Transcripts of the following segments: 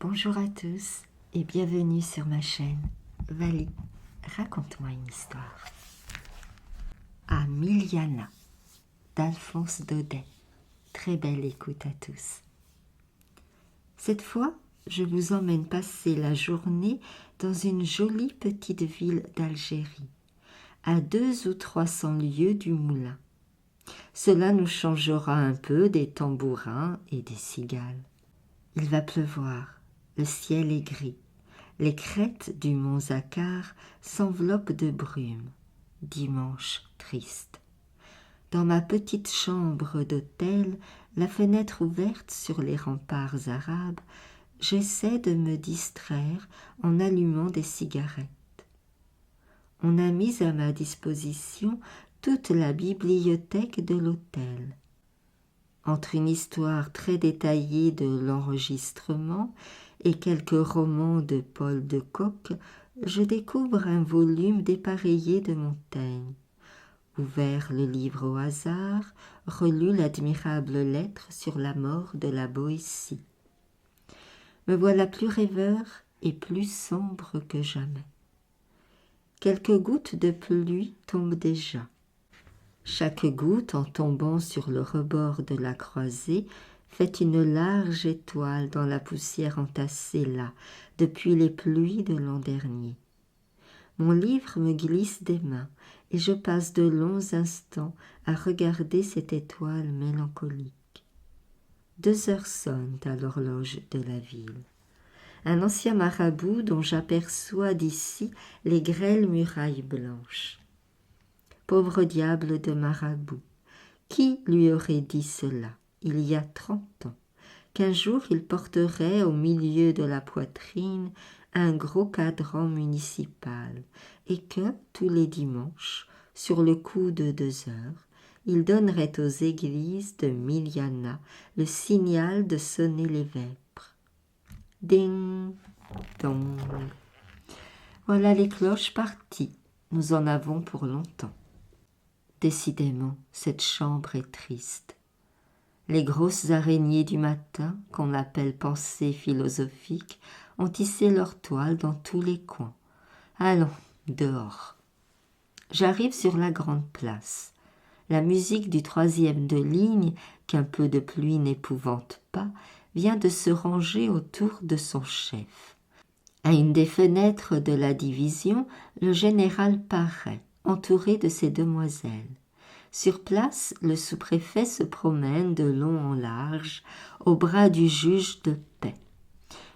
Bonjour à tous et bienvenue sur ma chaîne. Vali, raconte-moi une histoire. À Miliana, d'Alphonse Daudet. Très belle écoute à tous. Cette fois, je vous emmène passer la journée dans une jolie petite ville d'Algérie, à 200 ou 300 lieues du moulin. Cela nous changera un peu des tambourins et des cigales. Il va pleuvoir, le ciel est gris. Les crêtes du mont Zacar s'enveloppent de brume. Dimanche triste. Dans ma petite chambre d'hôtel, la fenêtre ouverte sur les remparts arabes, j'essaie de me distraire en allumant des cigarettes. On a mis à ma disposition toute la bibliothèque de l'hôtel. Entre une histoire très détaillée de l'enregistrement et quelques romans de Paul de Kock, je découvre un volume dépareillé de Montaigne. Ouvert le livre au hasard, relu l'admirable lettre sur la mort de la Boétie. Me voilà plus rêveur et plus sombre que jamais. Quelques gouttes de pluie tombent déjà. Chaque goutte, en tombant sur le rebord de la croisée, fait une large étoile dans la poussière entassée là, depuis les pluies de l'an dernier. Mon livre me glisse des mains, et je passe de longs instants à regarder cette étoile mélancolique. 2 heures sonnent à l'horloge de la ville. Un ancien marabout dont j'aperçois d'ici les grêles murailles blanches. Pauvre diable de marabout, qui lui aurait dit cela, il y a 30 ans, qu'un jour il porterait au milieu de la poitrine un gros cadran municipal et que, tous les dimanches, sur le coup de 2 heures, il donnerait aux églises de Miliana le signal de sonner les vêpres. Ding, dong. Voilà les cloches parties, nous en avons pour longtemps. Décidément, cette chambre est triste. Les grosses araignées du matin, qu'on appelle pensées philosophiques, ont tissé leur toile dans tous les coins. Allons, dehors. J'arrive sur la grande place. La musique du 3e de ligne, qu'un peu de pluie n'épouvante pas, vient de se ranger autour de son chef. À une des fenêtres de la division, le général paraît, entouré de ses demoiselles. Sur place, le sous-préfet se promène de long en large, au bras du juge de paix.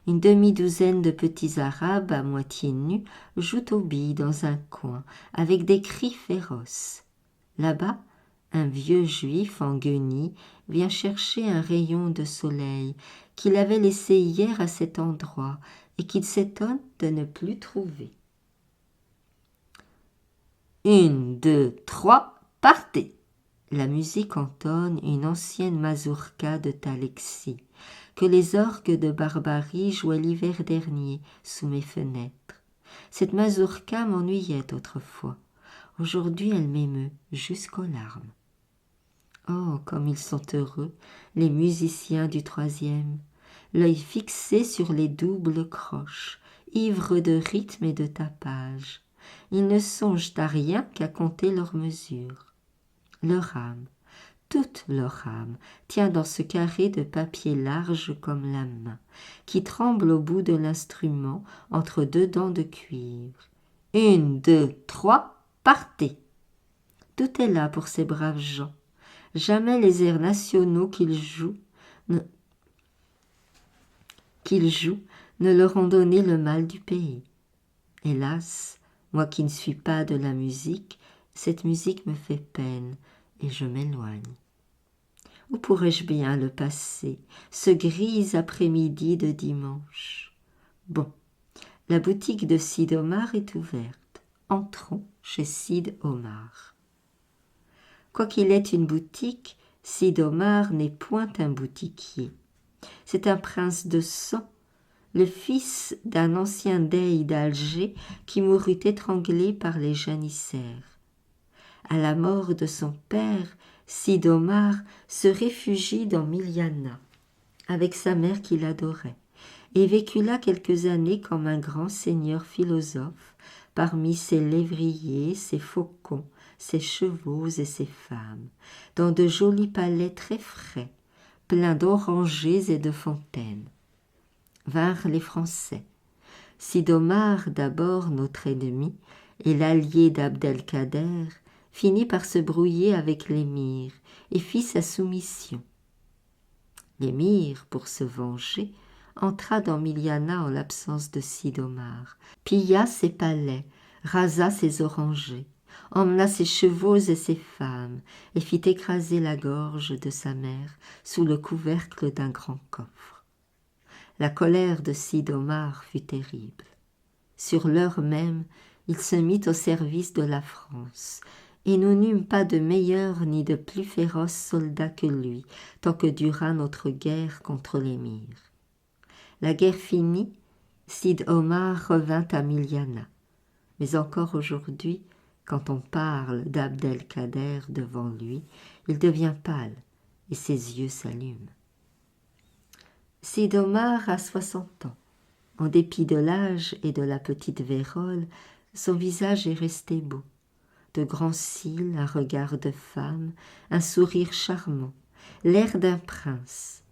Une demi-douzaine de petits arabes à moitié nus jouent aux billes dans un coin, avec des cris féroces. Là-bas, un vieux juif en guenilles vient chercher un rayon de soleil qu'il avait laissé hier à cet endroit et qu'il s'étonne de ne plus trouver. 1, 2, 3, partez! La musique entonne une ancienne mazurka de Talexy, que les orgues de Barbarie jouaient l'hiver dernier sous mes fenêtres. Cette mazurka m'ennuyait autrefois. Aujourd'hui, elle m'émeut jusqu'aux larmes. Oh, comme ils sont heureux, les musiciens du 3e, l'œil fixé sur les doubles croches, ivres de rythme et de tapage. Ils ne songent à rien qu'à compter leurs mesures. Leur âme, toute leur âme, tient dans ce carré de papier large comme la main, qui tremble au bout de l'instrument entre 2 dents de cuivre. 1, 2, 3, partez! Tout est là pour ces braves gens. Jamais les airs nationaux qu'ils jouent ne leur ont donné le mal du pays. Hélas, moi qui ne suis pas de la musique, cette musique me fait peine et je m'éloigne. Où pourrais-je bien le passer, ce gris après-midi de dimanche? Bon, la boutique de Sid Omar est ouverte. Entrons chez Sid Omar. Quoiqu'il ait une boutique, Sid Omar n'est point un boutiquier. C'est un prince de sang, le fils d'un ancien dey d'Alger qui mourut étranglé par les janissaires. À la mort de son père, Sid Omar se réfugie dans Miliana, avec sa mère qu'il adorait, et vécut là quelques années comme un grand seigneur philosophe, parmi ses lévriers, ses faucons, ses chevaux et ses femmes, dans de jolis palais très frais, pleins d'orangers et de fontaines. Vinrent les Français. Sidomar, d'abord notre ennemi, et l'allié d'Abd-el-Kader, finit par se brouiller avec l'émir et fit sa soumission. L'émir, pour se venger, entra dans Milianah en l'absence de Sidomar, pilla ses palais, rasa ses orangers, emmena ses chevaux et ses femmes, et fit écraser la gorge de sa mère sous le couvercle d'un grand coffre. La colère de Sidomar fut terrible. Sur l'heure même, il se mit au service de la France, et nous n'eûmes pas de meilleurs ni de plus féroces soldats que lui, tant que dura notre guerre contre l'émir. La guerre finie, Sid Omar revint à Milianah. Mais encore aujourd'hui, quand on parle d'Abd-el-Kader devant lui, il devient pâle et ses yeux s'allument. Sid Omar a 60 ans. En dépit de l'âge et de la petite vérole, son visage est resté beau. De grands cils, un regard de femme, un sourire charmant, l'air d'un prince.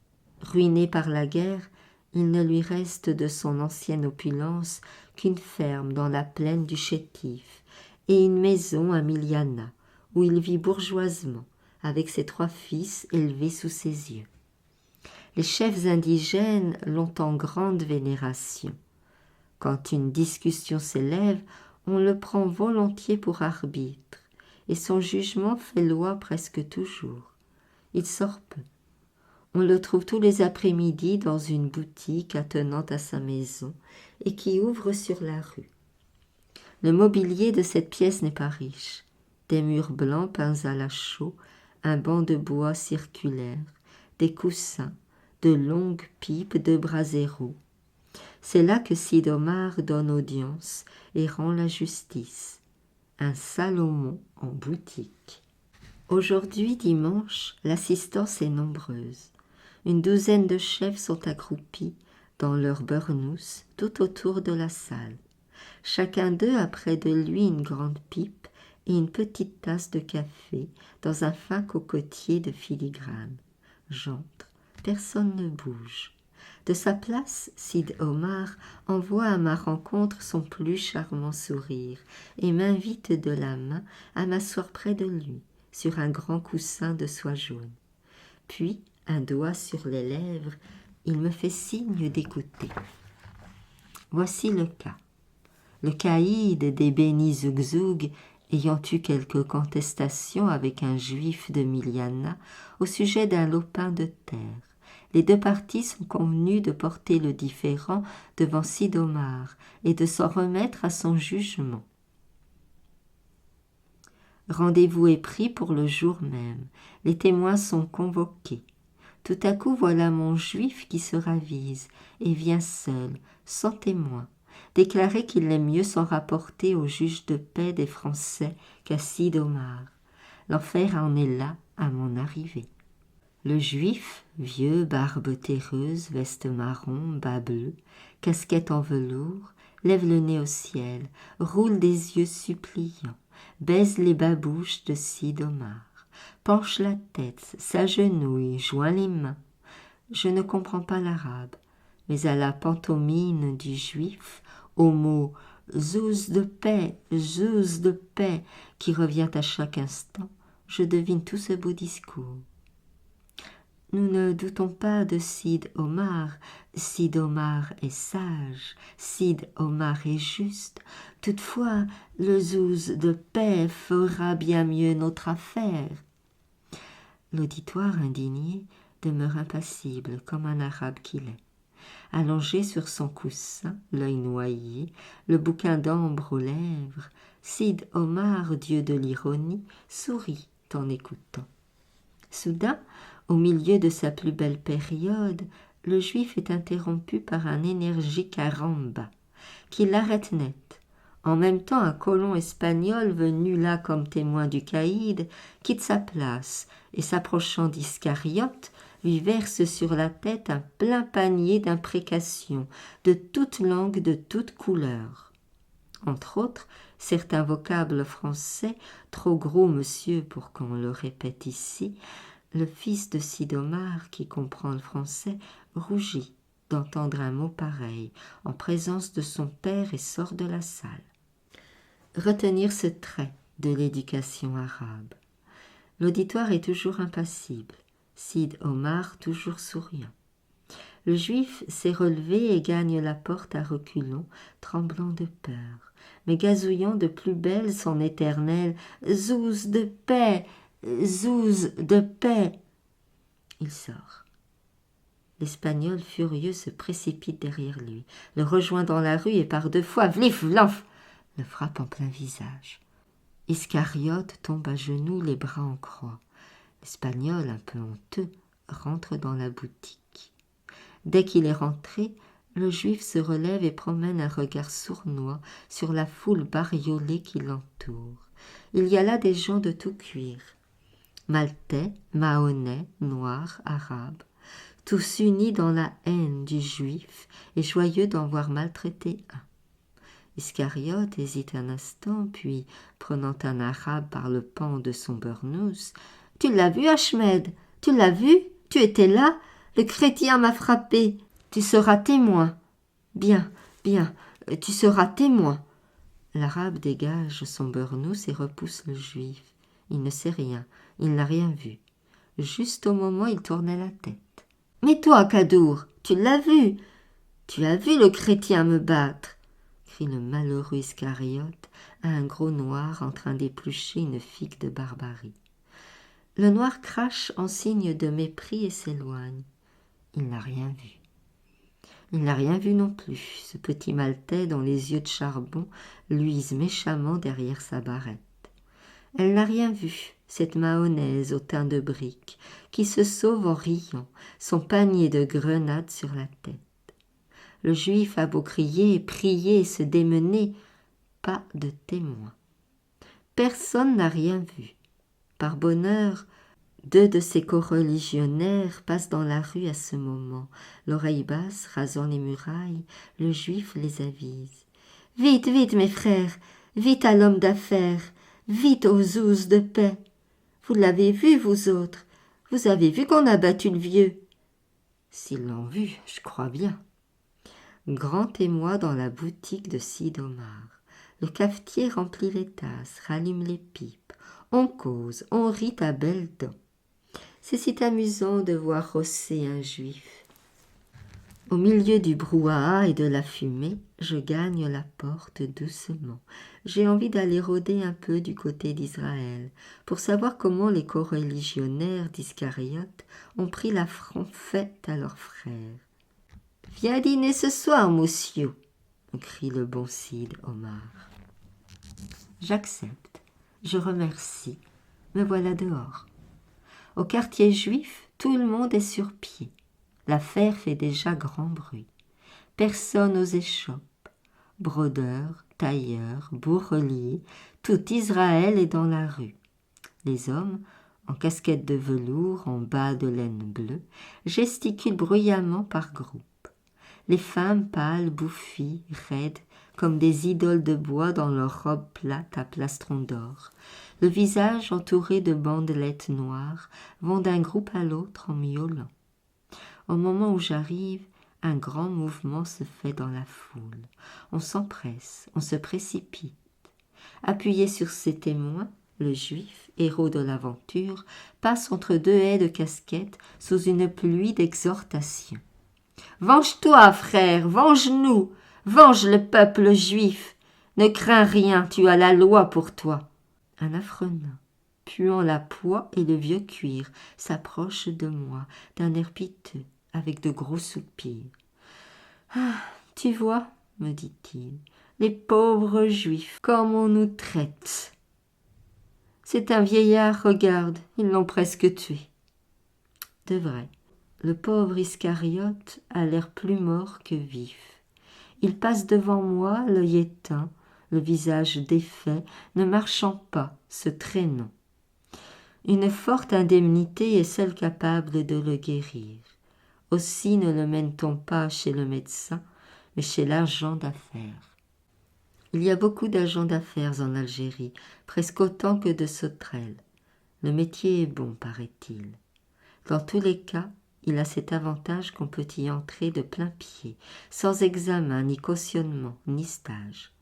Ruiné par la guerre, il ne lui reste de son ancienne opulence qu'une ferme dans la plaine du Chétif et une maison à Milianah, où il vit bourgeoisement, avec ses 3 fils élevés sous ses yeux. Les chefs indigènes l'ont en grande vénération. Quand une discussion s'élève, on le prend volontiers pour arbitre, et son jugement fait loi presque toujours. Il sort peu. On le trouve tous les après-midi dans une boutique attenant à sa maison et qui ouvre sur la rue. Le mobilier de cette pièce n'est pas riche. Des murs blancs peints à la chaux, un banc de bois circulaire, des coussins, de longues pipes de brasero. C'est là que Sid Omar donne audience et rend la justice. Un Salomon en boutique. Aujourd'hui, dimanche, l'assistance est nombreuse. Une douzaine de chefs sont accroupis dans leur beurnouss tout autour de la salle. Chacun d'eux a près de lui une grande pipe et une petite tasse de café dans un fin cocotier de filigrane. J'entre, personne ne bouge. De sa place, Sid Omar envoie à ma rencontre son plus charmant sourire et m'invite de la main à m'asseoir près de lui, sur un grand coussin de soie jaune. Puis, un doigt sur les lèvres, il me fait signe d'écouter. Voici le cas. Le caïd des Beni Zougzoug, ayant eu quelques contestations avec un juif de Milianah au sujet d'un lopin de terre, les 2 parties sont convenues de porter le différend devant Sid Omar et de s'en remettre à son jugement. Rendez-vous est pris pour le jour même. Les témoins sont convoqués. Tout à coup, voilà mon juif qui se ravise et vient seul, sans témoin, déclarer qu'il aime mieux s'en rapporter au juge de paix des Français qu'à Sid Omar. L'enfer en est là à mon arrivée. Le juif, vieux, barbe terreuse, veste marron, bas bleu, casquette en velours, lève le nez au ciel, roule des yeux suppliants, baise les babouches de Sid Omar, penche la tête, s'agenouille, joint les mains. Je ne comprends pas l'arabe, mais à la pantomime du juif, au mot « zouz de paix », qui revient à chaque instant, je devine tout ce beau discours. Nous ne doutons pas de Sid Omar. Sid Omar est sage, Sid Omar est juste. Toutefois, le zouz de paix fera bien mieux notre affaire. L'auditoire indigné demeure impassible comme un arabe qu'il est. Allongé sur son coussin, l'œil noyé, le bouquin d'ambre aux lèvres, Sid Omar, dieu de l'ironie, sourit en écoutant. Soudain, au milieu de sa plus belle période, le juif est interrompu par un énergique aramba, qui l'arrête net. En même temps, un colon espagnol venu là comme témoin du caïd quitte sa place et, s'approchant d'Iscariote, lui verse sur la tête un plein panier d'imprécations, de toute langue, de toute couleur. Entre autres, certains vocables français, trop gros, monsieur, pour qu'on le répète ici. Le fils de Sid'Omar, qui comprend le français, rougit d'entendre un mot pareil en présence de son père et sort de la salle. Retenir ce trait de l'éducation arabe. L'auditoire est toujours impassible, Sid'Omar toujours souriant. Le juif s'est relevé et gagne la porte à reculons, tremblant de peur, mais gazouillant de plus belle son éternel « Zouz de paix, zouz de paix !» Il sort. L'Espagnol furieux se précipite derrière lui, le rejoint dans la rue et par 2 fois, vlif, vlanf, le frappe en plein visage. Iscariote tombe à genoux, les bras en croix. L'Espagnol, un peu honteux, rentre dans la boutique. Dès qu'il est rentré, le juif se relève et promène un regard sournois sur la foule bariolée qui l'entoure. Il y a là des gens de tout cuir, maltais, mahonnais, noirs, arabes, tous unis dans la haine du juif et joyeux d'en voir maltraiter un. Iscariote hésite un instant, puis, prenant un arabe par le pan de son beurnouss, « Tu l'as vu, Achmed? Tu l'as vu? Tu étais là? Le chrétien m'a frappé. Tu seras témoin. Bien, bien, tu seras témoin. » L'arabe dégage son beurnouss et repousse le juif. Il ne sait rien, il n'a rien vu. Juste au moment, il tournait la tête. « Mais toi, Kadour, tu l'as vu? Tu as vu le chrétien me battre ?» crie le malheureux Iscariote à un gros noir en train d'éplucher une figue de barbarie. Le noir crache en signe de mépris et s'éloigne. Il n'a rien vu. Il n'a rien vu non plus, ce petit maltais dont les yeux de charbon luisent méchamment derrière sa barrette. Elle n'a rien vu, cette mahonnaise au teint de brique, qui se sauve en riant, son panier de grenades sur la tête. Le juif a beau crier, prier et se démener, pas de témoin. Personne n'a rien vu. Par bonheur, 2 de ses coreligionnaires passent dans la rue à ce moment. L'oreille basse, rasant les murailles, le juif les avise. « Vite, vite, mes frères, vite à l'homme d'affaires, vite aux zouzes de paix. Vous l'avez vu, vous autres, vous avez vu qu'on a battu le vieux. » S'ils l'ont vu, je crois bien. Grand émoi dans la boutique de Sid'Omar. Le cafetier remplit les tasses, rallume les pipes. On cause, on rit à belles dents. C'est si amusant de voir rosser un juif. Au milieu du brouhaha et de la fumée, je gagne la porte doucement. J'ai envie d'aller rôder un peu du côté d'Israël, pour savoir comment les coreligionnaires d'Iscariote ont pris l'affront fait à leurs frères. « Viens dîner ce soir, monsieur !» crie le bon Sid'Omar. J'accepte, je remercie, me voilà dehors. Au quartier juif, tout le monde est sur pied. L'affaire fait déjà grand bruit. Personne aux échoppes. Brodeurs, tailleurs, bourreliers, tout Israël est dans la rue. Les hommes, en casquette de velours, en bas de laine bleue, gesticulent bruyamment par groupes. Les femmes pâles, bouffies, raides, comme des idoles de bois dans leurs robes plates à plastrons d'or. Le visage entouré de bandelettes noires vont d'un groupe à l'autre en miaulant. Au moment où j'arrive, un grand mouvement se fait dans la foule. On s'empresse, on se précipite. Appuyé sur ses témoins, le juif, héros de l'aventure, passe entre 2 haies de casquettes sous une pluie d'exhortations. « Venge-toi, frère, venge-nous, venge le peuple juif. Ne crains rien, tu as la loi pour toi. » Un affreux nain, puant la poix et le vieux cuir, s'approche de moi d'un air piteux, avec de gros soupirs. « Ah, tu vois, me dit-il, les pauvres juifs, comme on nous traite. C'est un vieillard, regarde, ils l'ont presque tué. » De vrai, le pauvre Iscariote a l'air plus mort que vif. Il passe devant moi, l'œil éteint, le visage défait, ne marchant pas, se traînant. Une forte indemnité est seule capable de le guérir. Aussi ne le mène-t-on pas chez le médecin, mais chez l'agent d'affaires. Il y a beaucoup d'agents d'affaires en Algérie, presque autant que de sauterelles. Le métier est bon, paraît-il. Dans tous les cas, il a cet avantage qu'on peut y entrer de plein pied, sans examen, ni cautionnement, ni stage.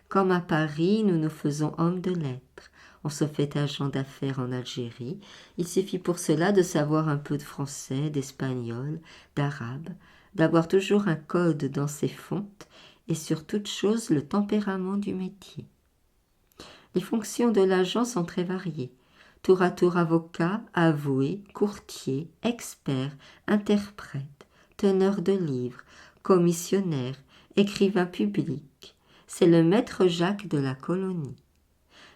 Comme à Paris, nous nous faisons hommes de lettres. On se fait agent d'affaires en Algérie. Il suffit pour cela de savoir un peu de français, d'espagnol, d'arabe, d'avoir toujours un code dans ses fontes et sur toute chose le tempérament du métier. Les fonctions de l'agent sont très variées. Tour à tour avocat, avoué, courtier, expert, interprète, teneur de livres, commissionnaire, écrivain public. C'est le maître Jacques de la colonie.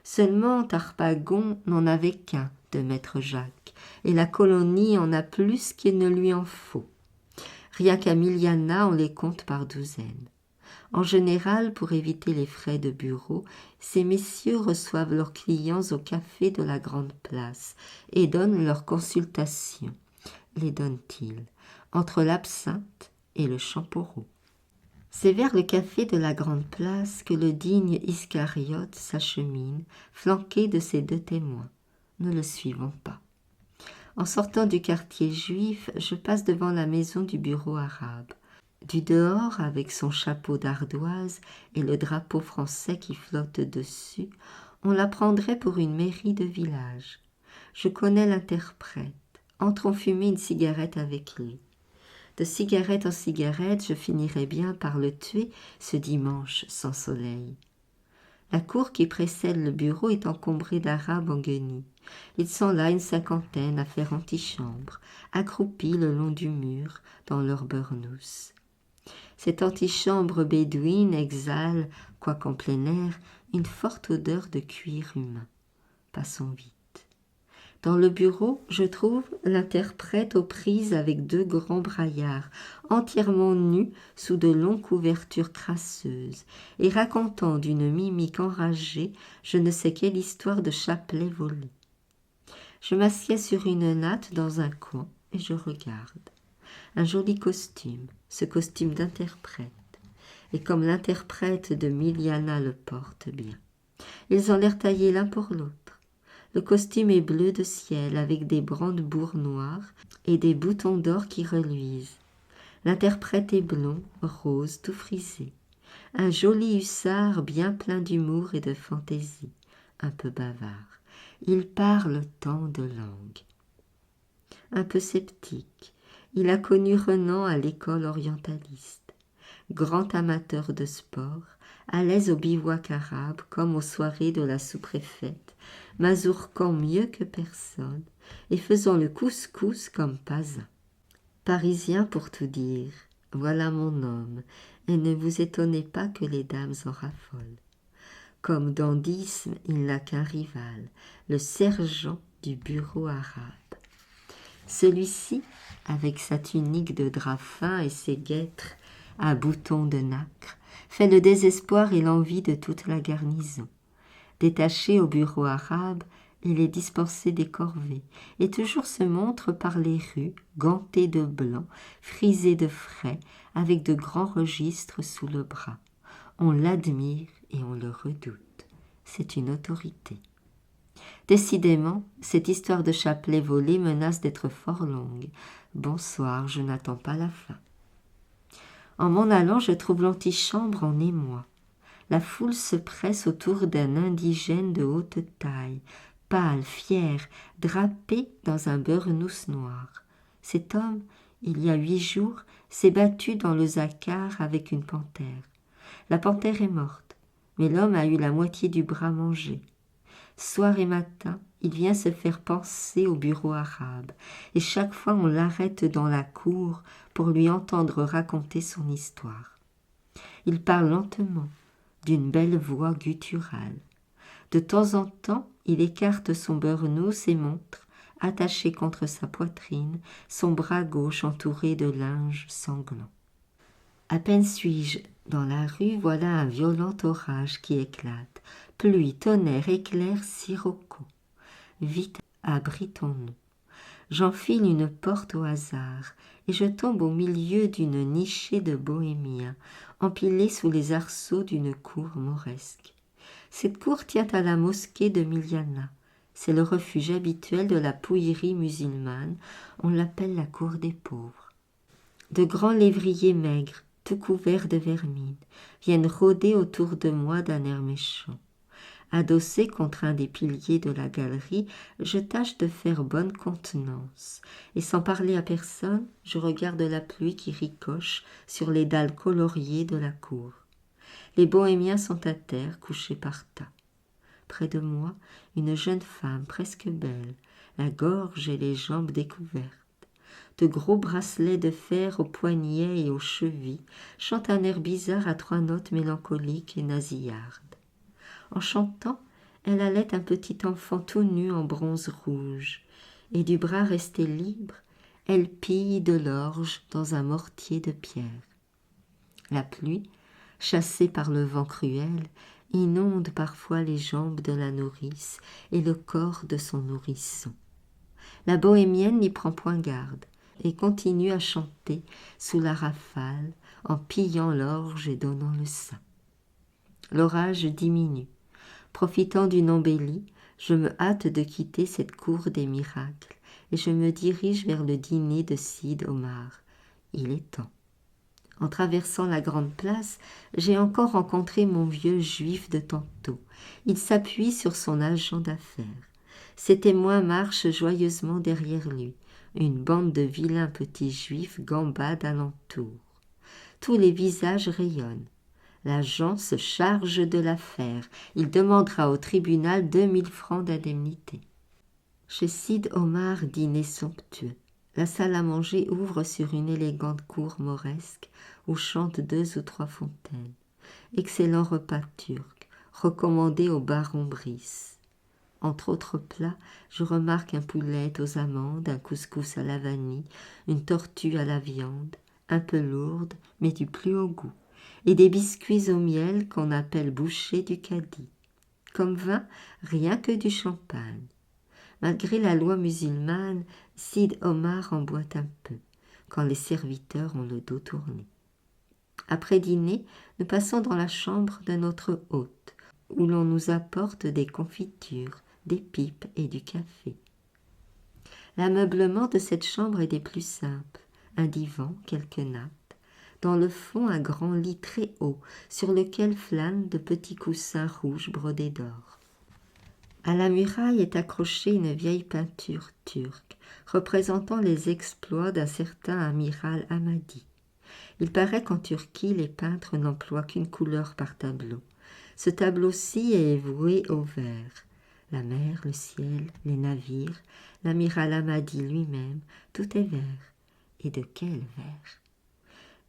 Seulement Harpagon n'en avait qu'un de maître Jacques, et la colonie en a plus qu'il ne lui en faut. Rien qu'à Miliana, on les compte par douzaines. En général, pour éviter les frais de bureau, ces messieurs reçoivent leurs clients au café de la Grande Place et donnent leurs consultations. Les donnent-ils entre l'absinthe et le champoreau. C'est vers le café de la Grande Place que le digne Iscariote s'achemine, flanqué de ses deux témoins. Ne le suivons pas. En sortant du quartier juif, je passe devant la maison du bureau arabe. Du dehors, avec son chapeau d'ardoise et le drapeau français qui flotte dessus, on la prendrait pour une mairie de village. Je connais l'interprète. Entrons fumer une cigarette avec lui. De cigarette en cigarette, je finirai bien par le tuer ce dimanche sans soleil. La cour qui précède le bureau est encombrée d'Arabes en guenilles. Ils sont là une cinquantaine à faire antichambre, accroupis le long du mur dans leur beurnouss. Cette antichambre bédouine exhale, quoiqu'en plein air, une forte odeur de cuir humain. Passons vite. Dans le bureau, je trouve l'interprète aux prises avec deux grands braillards, entièrement nus sous de longues couvertures crasseuses, et racontant d'une mimique enragée je ne sais quelle histoire de chapelet volé. Je m'assieds sur une natte dans un coin et je regarde. Un joli costume, ce costume d'interprète, et comme l'interprète de Miliana le porte bien. Ils ont l'air taillés l'un pour l'autre. Le costume est bleu de ciel avec des brandebourgs noirs et des boutons d'or qui reluisent. L'interprète est blond, rose, tout frisé. Un joli hussard bien plein d'humour et de fantaisie, un peu bavard. Il parle tant de langues. Un peu sceptique, il a connu Renan à l'école orientaliste. Grand amateur de sport, à l'aise au bivouac arabe comme aux soirées de la sous-préfète, mazourquant mieux que personne et faisant le couscous comme pas un. Parisien pour tout dire, voilà mon homme, et ne vous étonnez pas que les dames en raffolent. Comme dandysme, il n'a qu'un rival, le sergent du bureau arabe. Celui-ci, avec sa tunique de drap fin et ses guêtres à boutons de nacre, fait le désespoir et l'envie de toute la garnison. Détaché au bureau arabe, il est dispensé des corvées, et toujours se montre par les rues, ganté de blanc, frisé de frais, avec de grands registres sous le bras. On l'admire et on le redoute. C'est une autorité. Décidément, cette histoire de chapelet volé menace d'être fort longue. Bonsoir, je n'attends pas la fin. En m'en allant, je trouve l'antichambre en émoi. La foule se presse autour d'un indigène de haute taille, pâle, fier, drapé dans un beurnouss noir. Cet homme, il y a 8 jours, s'est battu dans le zaccar avec une panthère. La panthère est morte, mais l'homme a eu la moitié du bras mangé. Soir et matin, il vient se faire panser au bureau arabe, et chaque fois on l'arrête dans la cour pour lui entendre raconter son histoire. Il parle lentement, d'une belle voix gutturale. De temps en temps, il écarte son beurnouss et montre, attaché contre sa poitrine, son bras gauche entouré de linge sanglant. À peine suis-je dans la rue, voilà un violent orage qui éclate. Pluie, tonnerre, éclairs, sirocco. Vite, abritons-nous. J'enfile une porte au hasard et je tombe au milieu d'une nichée de bohémiens, empilés sous les arceaux d'une cour mauresque. Cette cour tient à la mosquée de Miliana. C'est le refuge habituel de la pouillerie musulmane. On l'appelle la cour des pauvres. De grands lévriers maigres, tout couverts de vermine, viennent rôder autour de moi d'un air méchant. Adossé contre un des piliers de la galerie, je tâche de faire bonne contenance, et sans parler à personne, je regarde la pluie qui ricoche sur les dalles coloriées de la cour. Les bohémiens sont à terre, couchés par tas. Près de moi, une jeune femme presque belle, la gorge et les jambes découvertes. De gros bracelets de fer aux poignets et aux chevilles, chante un air bizarre à 3 notes mélancoliques et nasillardes. En chantant, elle allait un petit enfant tout nu en bronze rouge, et du bras resté libre, elle pille de l'orge dans un mortier de pierre. La pluie, chassée par le vent cruel, inonde parfois les jambes de la nourrice et le corps de son nourrisson. La bohémienne n'y prend point garde et continue à chanter sous la rafale en pillant l'orge et donnant le sein. L'orage diminue. Profitant d'une embellie, je me hâte de quitter cette cour des miracles et je me dirige vers le dîner de Sid Omar. Il est temps. En traversant la grande place, j'ai encore rencontré mon vieux juif de tantôt. Il s'appuie sur son agent d'affaires. Ses témoins marchent joyeusement derrière lui. Une bande de vilains petits juifs gambade alentour. Tous les visages rayonnent. L'agent se charge de l'affaire. Il demandera au tribunal 2000 francs d'indemnité. Chez Sid Omar, dîner somptueux. La salle à manger ouvre sur une élégante cour mauresque où chantent 2 ou 3 fontaines. Excellent repas turc, recommandé au baron Brice. Entre autres plats, je remarque un poulet aux amandes, un couscous à la vanille, une tortue à la viande, un peu lourde, mais du plus haut goût, et des biscuits au miel qu'on appelle bouchées du Cadi. Comme vin, rien que du champagne. Malgré la loi musulmane, Sid Omar en boit un peu, quand les serviteurs ont le dos tourné. Après dîner, nous passons dans la chambre de notre hôte, où l'on nous apporte des confitures, des pipes et du café. L'ameublement de cette chambre est des plus simples. Un divan, quelques nappes. Dans le fond, un grand lit très haut, sur lequel flânent de petits coussins rouges brodés d'or. À la muraille est accrochée une vieille peinture turque, représentant les exploits d'un certain amiral Hamadi. Il paraît qu'en Turquie, les peintres n'emploient qu'une couleur par tableau. Ce tableau-ci est voué au vert. La mer, le ciel, les navires, l'amiral Hamadi lui-même, tout est vert. Et de quel vert?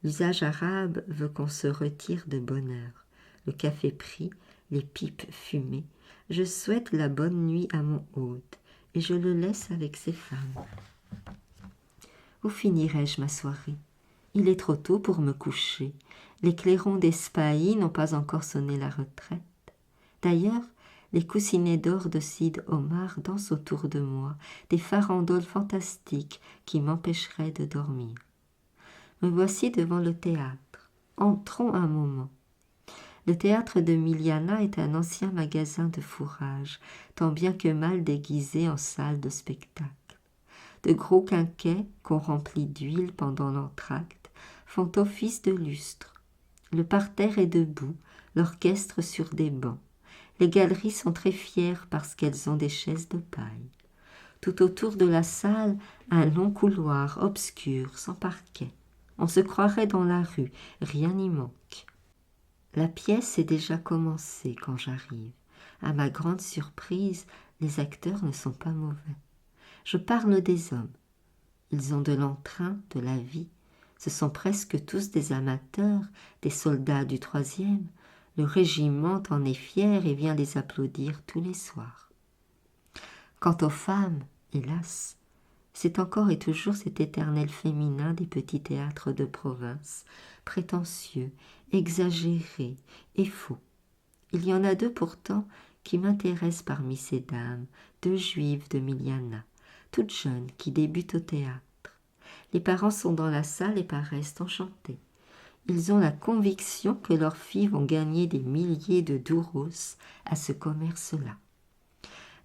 L'usage arabe veut qu'on se retire de bonne heure. Le café pris, les pipes fumées. Je souhaite la bonne nuit à mon hôte et je le laisse avec ses femmes. Où finirai-je ma soirée? Il est trop tôt pour me coucher. Les clairons des spahis n'ont pas encore sonné la retraite. D'ailleurs, les coussinets d'or de Sid Omar dansent autour de moi, des farandoles fantastiques qui m'empêcheraient de dormir. Me voici devant le théâtre. Entrons un moment. Le théâtre de Miliana est un ancien magasin de fourrage, tant bien que mal déguisé en salle de spectacle. De gros quinquets qu'on remplit d'huile pendant l'entracte font office de lustre. Le parterre est debout, l'orchestre sur des bancs. Les galeries sont très fières parce qu'elles ont des chaises de paille. Tout autour de la salle, un long couloir obscur, sans parquet. On se croirait dans la rue, rien n'y manque. La pièce est déjà commencée quand j'arrive. À ma grande surprise, les acteurs ne sont pas mauvais. Je parle des hommes. Ils ont de l'entrain, de la vie. Ce sont presque tous des amateurs, des soldats du 3e. Le régiment en est fier et vient les applaudir tous les soirs. Quant aux femmes, hélas, c'est encore et toujours cet éternel féminin des petits théâtres de province, prétentieux, exagéré et faux. Il y en a 2 pourtant qui m'intéressent parmi ces dames, 2 juives de Miliana, toutes jeunes, qui débutent au théâtre. Les parents sont dans la salle et paraissent enchantés. Ils ont la conviction que leurs filles vont gagner des milliers de douros à ce commerce-là.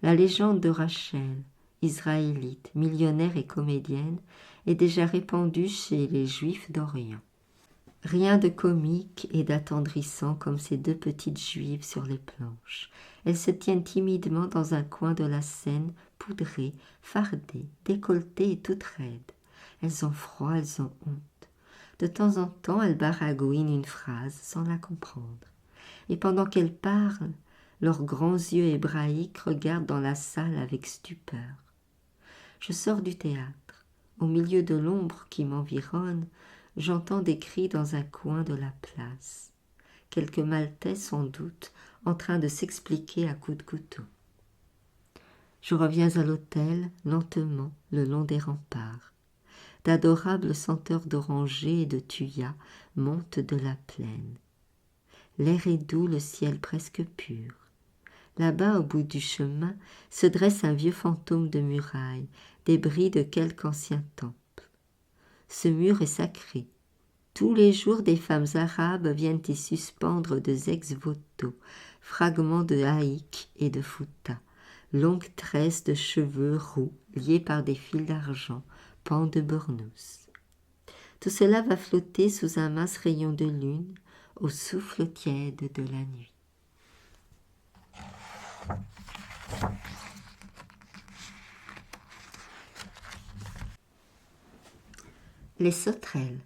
La légende de Rachel, israélite, millionnaire et comédienne, est déjà répandue chez les Juifs d'Orient. Rien de comique et d'attendrissant comme ces 2 petites Juives sur les planches. Elles se tiennent timidement dans un coin de la scène, poudrées, fardées, décolletées et toutes raides. Elles ont froid, elles ont honte. De temps en temps, elles baragouinent une phrase sans la comprendre. Et pendant qu'elles parlent, leurs grands yeux hébraïques regardent dans la salle avec stupeur. Je sors du théâtre. Au milieu de l'ombre qui m'environne, j'entends des cris dans un coin de la place. Quelques Maltais sans doute, en train de s'expliquer à coups de couteau. Je reviens à l'hôtel, lentement, le long des remparts. D'adorables senteurs d'oranger et de thuya montent de la plaine. L'air est doux, le ciel presque pur. Là-bas, au bout du chemin, se dresse un vieux fantôme de muraille, débris de quelque ancien temple. Ce mur est sacré. Tous les jours, des femmes arabes viennent y suspendre de ex-voto, fragments de haïk et de fouta, longues tresses de cheveux roux liés par des fils d'argent, pans de burnous. Tout cela va flotter sous un mince rayon de lune, au souffle tiède de la nuit. Les sauterelles.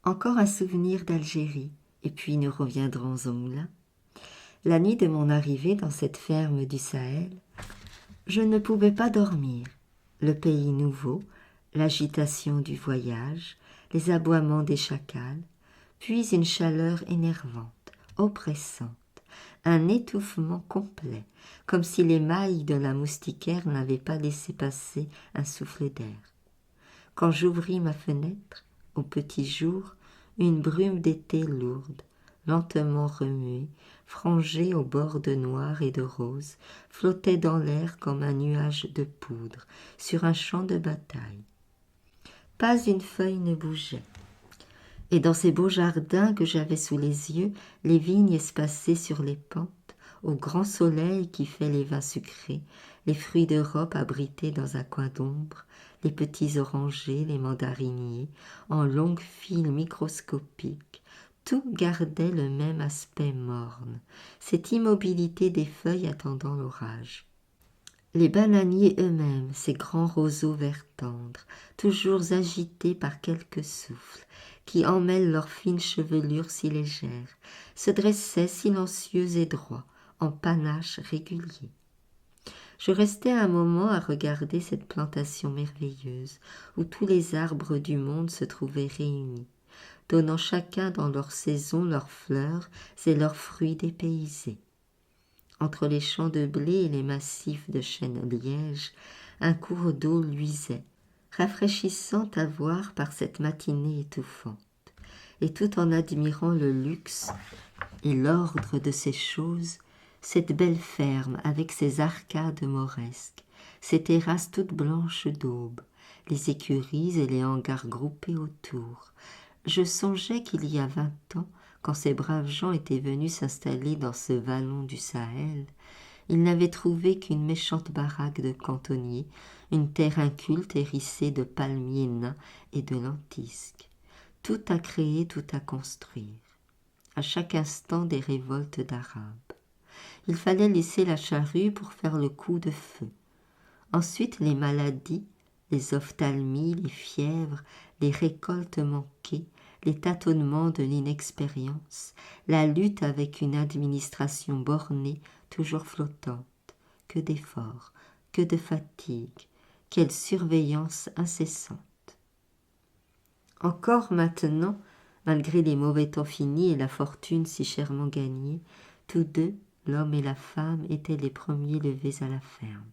Encore un souvenir d'Algérie, et puis nous reviendrons au moulin. La nuit de mon arrivée dans cette ferme du Sahel, je ne pouvais pas dormir. Le pays nouveau, l'agitation du voyage, les aboiements des chacals, puis une chaleur énervante, oppressante, un étouffement complet, comme si les mailles de la moustiquaire n'avaient pas laissé passer un souffle d'air. Quand j'ouvris ma fenêtre, au petit jour, une brume d'été lourde, lentement remuée, frangée aux bords de noir et de rose, flottait dans l'air comme un nuage de poudre sur un champ de bataille. Pas une feuille ne bougeait. Et dans ces beaux jardins que j'avais sous les yeux, les vignes espacées sur les pentes, au grand soleil qui fait les vins sucrés, les fruits d'Europe abrités dans un coin d'ombre, les petits orangers, les mandariniers, en longues files microscopiques, tout gardait le même aspect morne, cette immobilité des feuilles attendant l'orage. Les bananiers eux-mêmes, ces grands roseaux vert tendre, toujours agités par quelques souffles, qui emmêlent leurs fines chevelures si légères, se dressaient silencieux et droits, en panache régulier. Je restai un moment à regarder cette plantation merveilleuse, où tous les arbres du monde se trouvaient réunis, donnant chacun dans leur saison leurs fleurs et leurs fruits dépaysés. Entre les champs de blé et les massifs de chênes-lièges, un cours d'eau luisait, rafraîchissant à voir par cette matinée étouffante. Et tout en admirant le luxe et l'ordre de ces choses, cette belle ferme avec ses arcades mauresques, ses terrasses toutes blanches d'aube, les écuries et les hangars groupés autour, je songeais qu'il y a 20 ans, quand ces braves gens étaient venus s'installer dans ce vallon du Sahel, ils n'avaient trouvé qu'une méchante baraque de cantonnier, une terre inculte hérissée de palmiers nains et de lentisques. Tout à créer, tout à construire. À chaque instant des révoltes d'Arabes. Il fallait laisser la charrue pour faire le coup de feu. Ensuite les maladies, les ophtalmies, les fièvres, les récoltes manquées, les tâtonnements de l'inexpérience, la lutte avec une administration bornée, toujours flottante. Que d'efforts, que de fatigue, quelle surveillance incessante. Encore maintenant, malgré les mauvais temps finis et la fortune si chèrement gagnée, tous deux, l'homme et la femme, étaient les premiers levés à la ferme.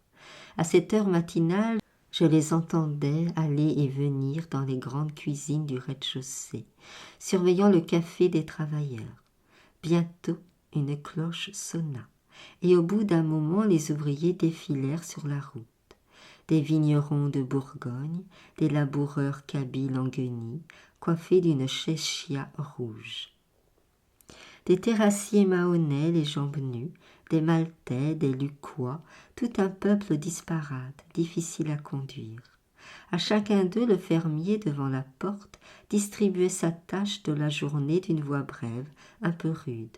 À cette heure matinale, je les entendais aller et venir dans les grandes cuisines du rez-de-chaussée, surveillant le café des travailleurs. Bientôt, une cloche sonna. et au bout d'un moment les ouvriers défilèrent sur la route. Des vignerons de Bourgogne, des laboureurs kabyles en guenilles, coiffés d'une chéchia rouge. Des terrassiers mahonnais, les jambes nues, des maltais, des lucquois, tout un peuple disparate, difficile à conduire. À chacun d'eux, le fermier, devant la porte, distribuait sa tâche de la journée d'une voix brève, un peu rude.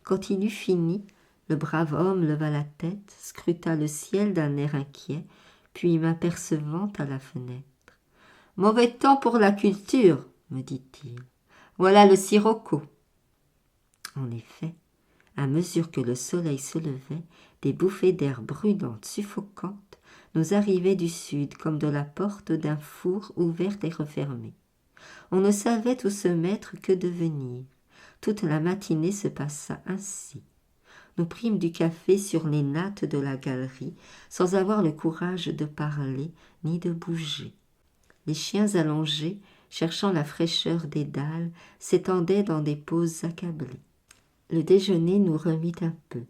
Quand il eut fini, le brave homme leva la tête, scruta le ciel d'un air inquiet, puis m'apercevant à la fenêtre. « Mauvais temps pour la culture, me dit-il. Voilà le sirocco. » En effet, à mesure que le soleil se levait, des bouffées d'air brûlantes, suffocantes, nous arrivaient du sud comme de la porte d'un four ouverte et refermée. On ne savait où se mettre que devenir. Toute la matinée se passa ainsi. Nous prîmes du café sur les nattes de la galerie, sans avoir le courage de parler ni de bouger. Les chiens allongés, cherchant la fraîcheur des dalles, s'étendaient dans des poses accablées. Le déjeuner nous remit un peu,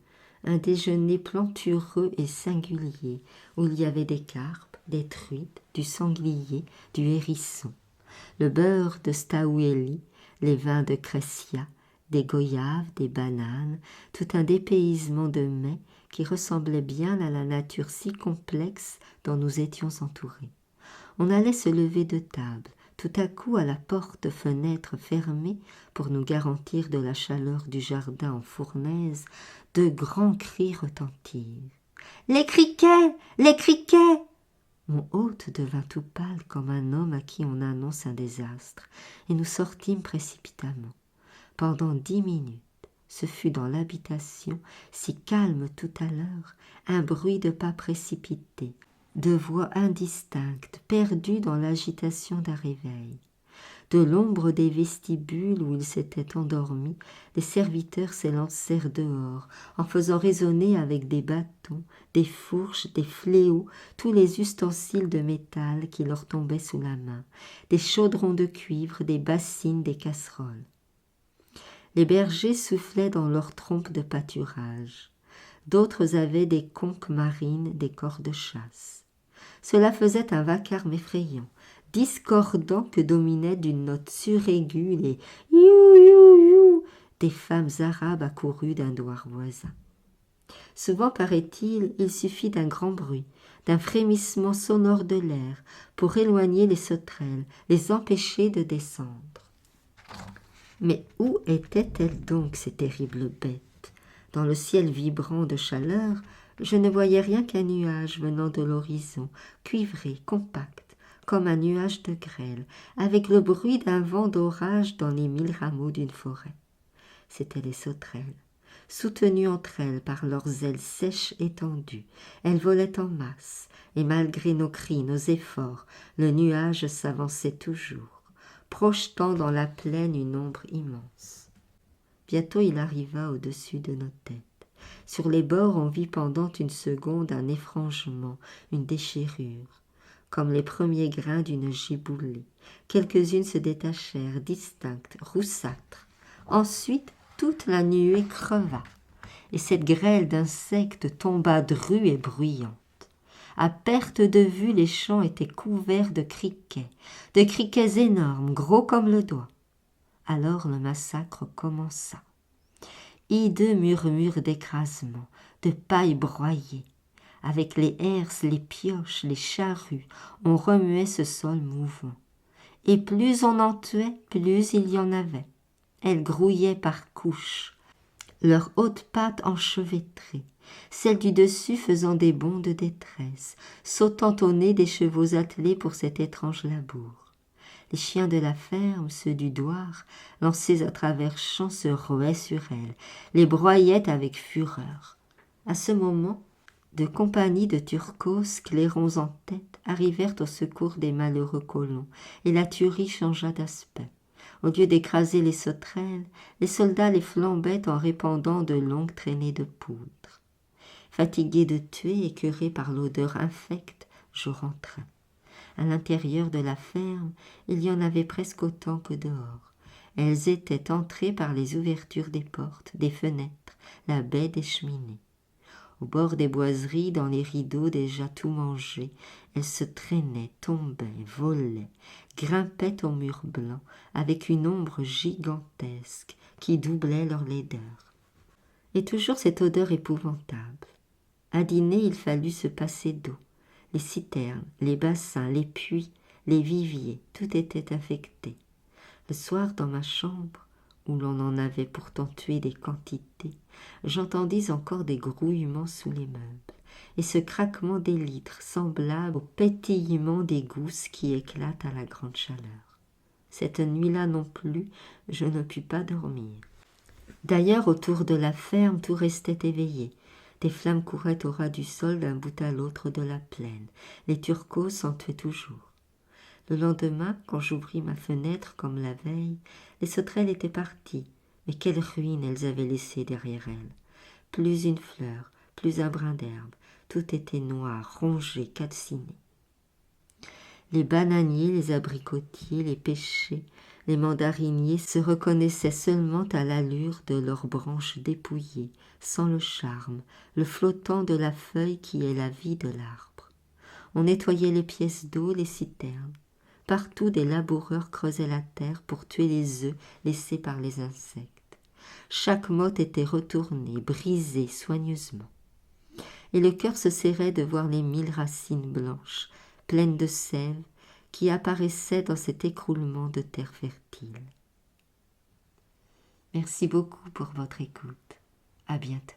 un déjeuner plantureux et singulier, où il y avait des carpes, des truites, du sanglier, du hérisson, le beurre de Staoueli, les vins de Crescia, des goyaves, des bananes, tout un dépaysement de mets qui ressemblait bien à la nature si complexe dont nous étions entourés. On allait se lever de table, tout à coup à la porte-fenêtre fermée pour nous garantir de la chaleur du jardin en fournaise, de grands cris retentirent. « Les criquets! Les criquets !» Mon hôte devint tout pâle comme un homme à qui on annonce un désastre, et nous sortîmes précipitamment. Pendant 10 minutes, ce fut dans l'habitation, si calme tout à l'heure, un bruit de pas précipités, de voix indistinctes, perdues dans l'agitation d'un réveil. De l'ombre des vestibules où ils s'étaient endormis, les serviteurs s'élancèrent dehors, en faisant résonner avec des bâtons, des fourches, des fléaux, tous les ustensiles de métal qui leur tombaient sous la main, des chaudrons de cuivre, des bassines, des casseroles. Les bergers soufflaient dans leurs trompes de pâturage. D'autres avaient des conques marines, des cors de chasse. Cela faisait un vacarme effrayant, discordant que dominaient d'une note suraiguë les « you-you-you » des femmes arabes accourues d'un douar voisin. Souvent, paraît-il, il suffit d'un grand bruit, d'un frémissement sonore de l'air pour éloigner les sauterelles, les empêcher de descendre. Mais où étaient-elles donc, ces terribles bêtes? Dans le ciel vibrant de chaleur, je ne voyais rien qu'un nuage venant de l'horizon, cuivré, compact, comme un nuage de grêle, avec le bruit d'un vent d'orage dans les 1000 rameaux d'une forêt. C'étaient les sauterelles. Soutenues entre elles par leurs ailes sèches et tendues, elles volaient en masse, et malgré nos cris, nos efforts, le nuage s'avançait toujours, projetant dans la plaine une ombre immense. Bientôt il arriva au-dessus de nos têtes. Sur les bords on vit pendant une seconde un effrangement, une déchirure, comme les premiers grains d'une giboulée. Quelques-unes se détachèrent, distinctes, roussâtres. Ensuite, toute la nuée creva, et cette grêle d'insectes tomba drue et bruyante. À perte de vue, les champs étaient couverts de criquets énormes, gros comme le doigt. Alors le massacre commença. Hideux murmure d'écrasement, de paille broyée. Avec les herses, les pioches, les charrues, on remuait ce sol mouvant. Et plus on en tuait, plus il y en avait. Elles grouillaient par couches, leurs hautes pattes enchevêtrées, celles du dessus faisant des bonds de détresse, sautant au nez des chevaux attelés pour cet étrange labour. Les chiens de la ferme, ceux du douar, lancés à travers champs, se ruaient sur elles, les broyaient avec fureur. À ce moment, 2 compagnies de turcos, clairons en tête, arrivèrent au secours des malheureux colons, et la tuerie changea d'aspect. Au lieu d'écraser les sauterelles, les soldats les flambaient en répandant de longues traînées de poudre. Fatigué de tuer, écœuré par l'odeur infecte, je rentrai. À l'intérieur de la ferme, il y en avait presque autant que dehors. Elles étaient entrées par les ouvertures des portes, des fenêtres, la baie des cheminées. Au bord des boiseries, dans les rideaux déjà tout mangés, elles se traînaient, tombaient, volaient, grimpaient au mur blanc avec une ombre gigantesque qui doublait leur laideur. Et toujours cette odeur épouvantable. À dîner, il fallut se passer d'eau. Les citernes, les bassins, les puits, les viviers, tout était infecté. Le soir, dans ma chambre, où l'on en avait pourtant tué des quantités, j'entendis encore des grouillements sous les meubles, et ce craquement d'élytres semblable au pétillement des gousses qui éclatent à la grande chaleur. Cette nuit-là non plus, je ne pus pas dormir. D'ailleurs, autour de la ferme, tout restait éveillé. Des flammes couraient au ras du sol d'un bout à l'autre de la plaine. Les turcos s'en tuaient toujours. Le lendemain, quand j'ouvris ma fenêtre comme la veille, les sauterelles étaient parties, mais quelle ruine elles avaient laissée derrière elles. Plus une fleur, plus un brin d'herbe, tout était noir, rongé, calciné. Les bananiers, les abricotiers, les pêchers, les mandariniers se reconnaissaient seulement à l'allure de leurs branches dépouillées, sans le charme, le flottant de la feuille qui est la vie de l'arbre. On nettoyait les pièces d'eau, les citernes. Partout des laboureurs creusaient la terre pour tuer les œufs laissés par les insectes. Chaque motte était retournée, brisée soigneusement. Et le cœur se serrait de voir les 1000 racines blanches, pleines de sève, qui apparaissaient dans cet écroulement de terre fertile. Merci beaucoup pour votre écoute. À bientôt.